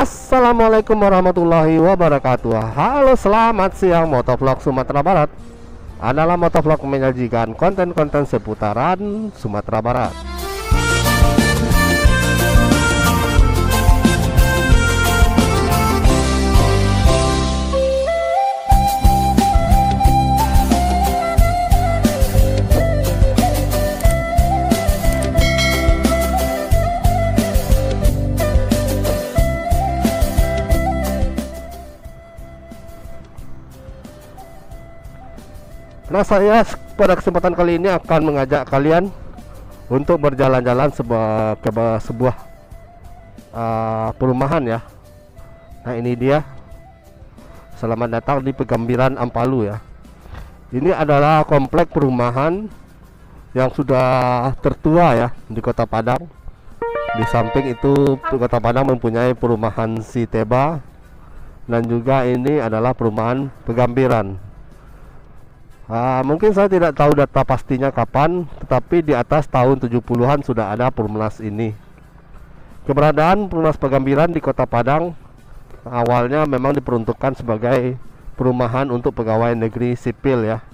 Assalamualaikum warahmatullahi wabarakatuh. Halo, selamat siang Motovlog Sumatera Barat. Adalah Motovlog menyajikan konten-konten seputaran Sumatera Barat. Nah, saya pada kesempatan kali ini akan mengajak kalian untuk berjalan-jalan ke sebuah perumahan ya. Nah, ini dia. Selamat datang di Pegambiran Ampalu ya. Ini adalah komplek perumahan yang sudah tertua ya di Kota Padang. Di samping itu Kota Padang mempunyai perumahan Siteba, dan juga ini adalah perumahan Pegambiran. Mungkin saya tidak tahu data pastinya kapan, tetapi di atas tahun 70-an sudah ada Perumnas ini. Keberadaan Perumnas Pegambiran di Kota Padang awalnya memang diperuntukkan sebagai perumahan untuk pegawai negeri sipil ya,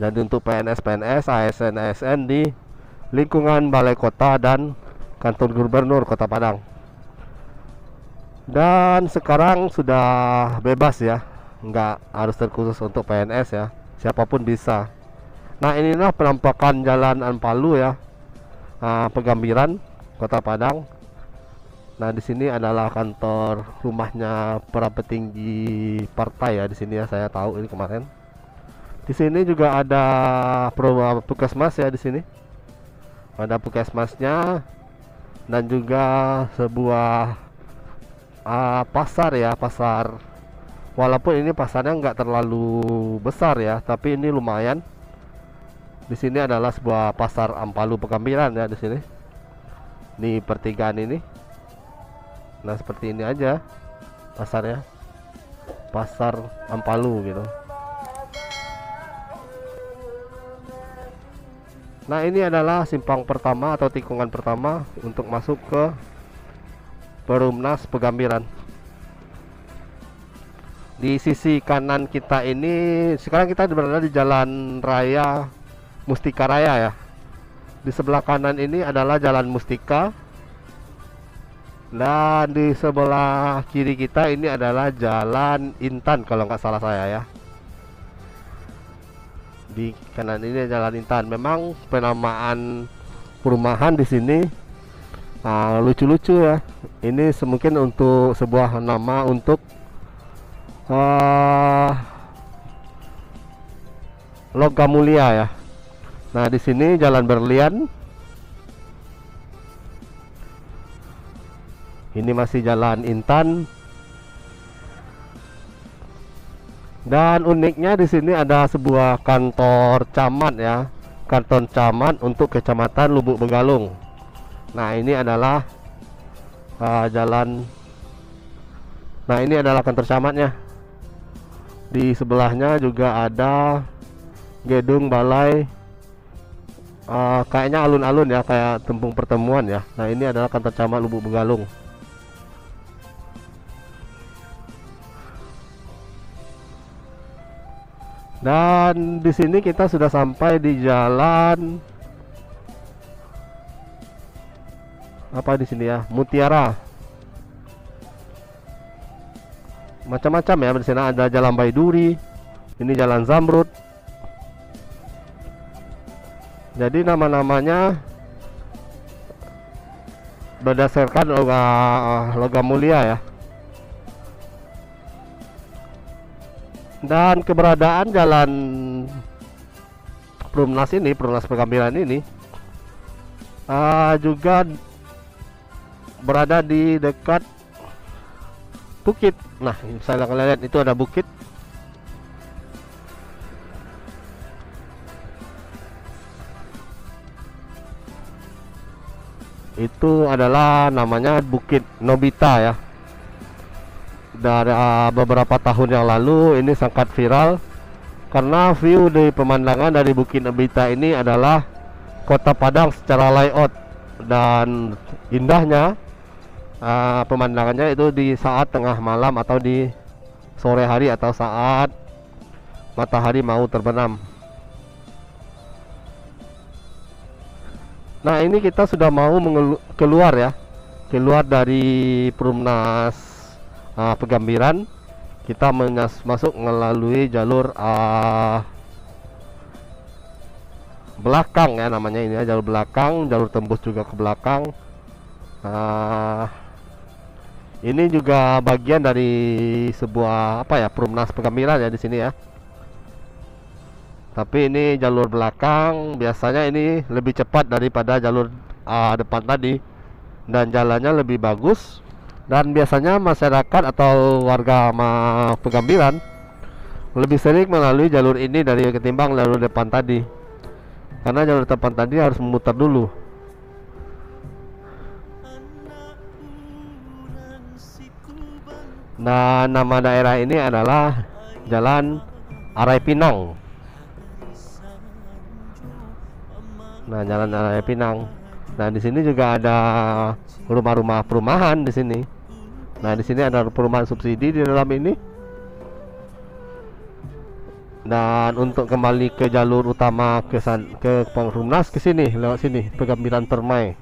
dan untuk PNS-PNS, ASN-ASN di lingkungan Balai Kota dan Kantor Gubernur Kota Padang. Dan sekarang sudah bebas ya, nggak harus terkhusus untuk PNS ya, siapapun bisa. Nah, inilah penampakan Jalan Ampalu ya, Pegambiran, Kota Padang. Nah, di sini adalah kantor rumahnya para petinggi partai ya, di sini ya, saya tahu ini kemarin. Di sini juga ada puskesmas ya, di sini ada puskesmasnya, dan juga sebuah pasar ya, pasar. Walaupun ini pasarnya nggak terlalu besar ya, tapi ini lumayan. Di sini adalah sebuah pasar Ampalu Pegambiran ya, di sini. Di pertigaan ini. Nah, seperti ini aja pasarnya. Pasar Ampalu gitu. Nah, ini adalah simpang pertama atau tikungan pertama untuk masuk ke Perumnas Pegambiran. Di sisi kanan kita ini, sekarang kita berada di Jalan Raya Mustika Raya ya. Di sebelah kanan ini adalah Jalan Mustika, dan di sebelah kiri kita ini adalah Jalan Intan kalau nggak salah saya ya. Di kanan ini Jalan Intan. Memang penamaan perumahan di sini lucu-lucu ya. Ini mungkin untuk sebuah nama untuk Logam Mulia ya. Nah, di sini Jalan Berlian. Ini masih Jalan Intan. Dan uniknya di sini ada sebuah kantor camat ya. Kantor camat untuk Kecamatan Lubuk Begalung. Nah, ini adalah jalan. Nah, ini adalah kantor camatnya. Di sebelahnya juga ada gedung balai, kayaknya alun-alun ya, kayak tempung pertemuan ya. Nah, ini adalah kantor camat Lubuk Begalung. Dan di sini kita sudah sampai di jalan apa di sini ya, Mutiara. Macam-macam ya, di sana ada Jalan Baiduri, ini Jalan Zamrud. Jadi nama-namanya berdasarkan logam mulia ya. Dan keberadaan Jalan Perumnas ini, Perumnas Pegambiran ini juga berada di dekat bukit. Nah, saya lihat itu ada bukit. Itu adalah namanya Bukit Nobita ya. Dari beberapa tahun yang lalu ini sangat viral karena view dari pemandangan dari Bukit Nobita ini adalah Kota Padang secara layout, dan indahnya pemandangannya itu di saat tengah malam atau di sore hari atau saat matahari mau terbenam. Nah, ini kita sudah mau keluar ya, keluar dari Perumnas Pegambiran. Kita masuk melalui jalur belakang ya, namanya ini ya, jalur belakang, jalur tembus juga ke belakang. Ini juga bagian dari sebuah apa ya, Perumnas Pegambiran ya di sini ya. Tapi ini jalur belakang, biasanya ini lebih cepat daripada jalur depan tadi, dan jalannya lebih bagus. Dan biasanya masyarakat atau warga Pegambiran lebih sering melalui jalur ini dari ketimbang jalur depan tadi, karena jalur depan tadi harus memutar dulu. Nah, nama daerah ini adalah Jalan Arai Pinang. Nah, Jalan Raya Pinang. Nah, di sini juga ada rumah-rumah perumahan di sini. Nah, di sini ada perumahan subsidi di dalam ini. Dan untuk kembali ke jalur utama ke Perumnas, ke sini, lewat sini, Pegambiran Permai.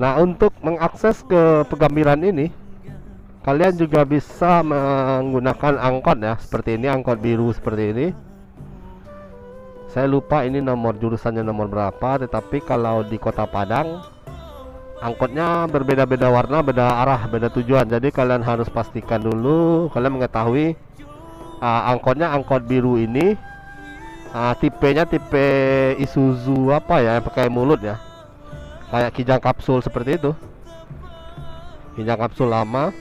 Nah, untuk mengakses ke Pegambiran ini, kalian juga bisa menggunakan angkot ya, seperti ini, angkot biru seperti ini. Saya lupa ini nomor jurusannya nomor berapa, tetapi kalau di Kota Padang angkotnya berbeda-beda warna, beda arah, beda tujuan. Jadi kalian harus pastikan dulu kalian mengetahui angkotnya, angkot biru ini tipenya tipe Isuzu apa ya, yang pakai mulut ya, kayak Kijang Kapsul seperti itu. Kijang Kapsul lama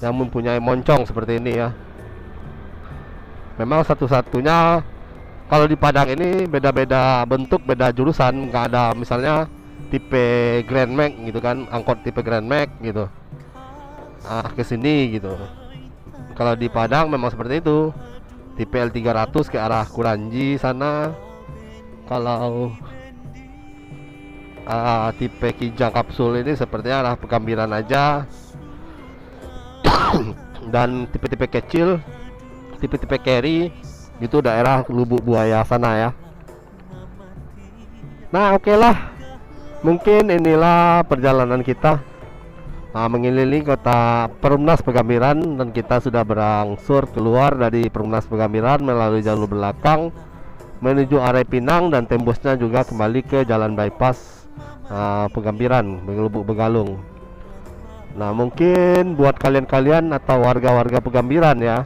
yang mempunyai moncong seperti ini ya. Memang satu-satunya kalau di Padang ini beda-beda bentuk, beda jurusan, nggak ada misalnya tipe Grand Max gitu kan, angkot tipe Grand Max gitu ke sini gitu. Kalau di Padang memang seperti itu, tipe L300 ke arah Kuranji sana. Kalau tipe Kijang Kapsul ini sepertinya arah Pegambiran aja. Dan tipe-tipe kecil, tipe-tipe carry itu daerah Lubuk Buaya sana ya. Nah, oke lah, mungkin inilah perjalanan kita mengelilingi kota Perumnas Pegambiran, dan kita sudah berangsur keluar dari Perumnas Pegambiran melalui jalur belakang menuju Arai Pinang, dan tembusnya juga kembali ke jalan bypass Pegambiran, Lubuk Begalung. Nah, mungkin buat kalian-kalian atau warga-warga Pegambiran ya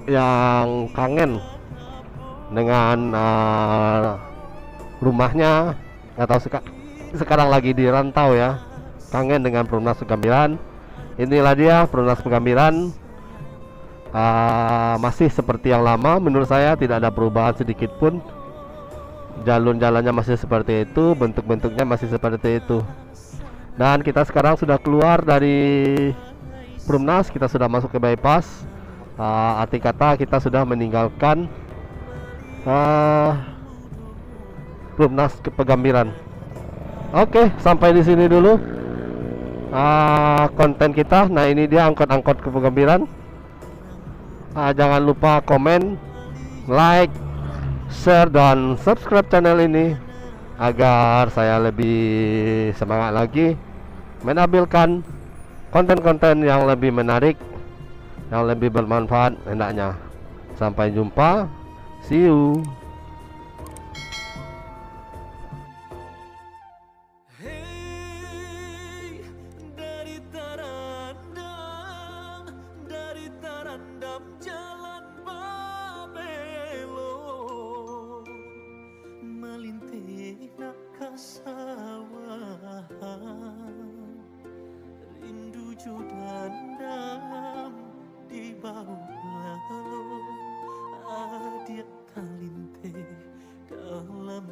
yang kangen dengan rumahnya, atau sekarang lagi di rantau ya, kangen dengan Perumnas Pegambiran, inilah dia Perumnas Pegambiran. Masih seperti yang lama menurut saya, tidak ada perubahan sedikit pun. Jalannya masih seperti itu, bentuk-bentuknya masih seperti itu. Dan kita sekarang sudah keluar dari Perumnas, kita sudah masuk ke bypass. Arti kata kita sudah meninggalkan Perumnas ke Pegambiran. Oke, sampai di sini dulu konten kita. Nah, ini dia angkot-angkot ke Pegambiran. Jangan lupa komen, like, share, dan subscribe channel ini agar saya lebih semangat lagi menampilkan konten-konten yang lebih menarik, yang lebih bermanfaat hendaknya. Sampai jumpa, see you. Jalan Babelo melintih nak kasawahan, rindu judandam di bawah lalu, adia kalinte dalam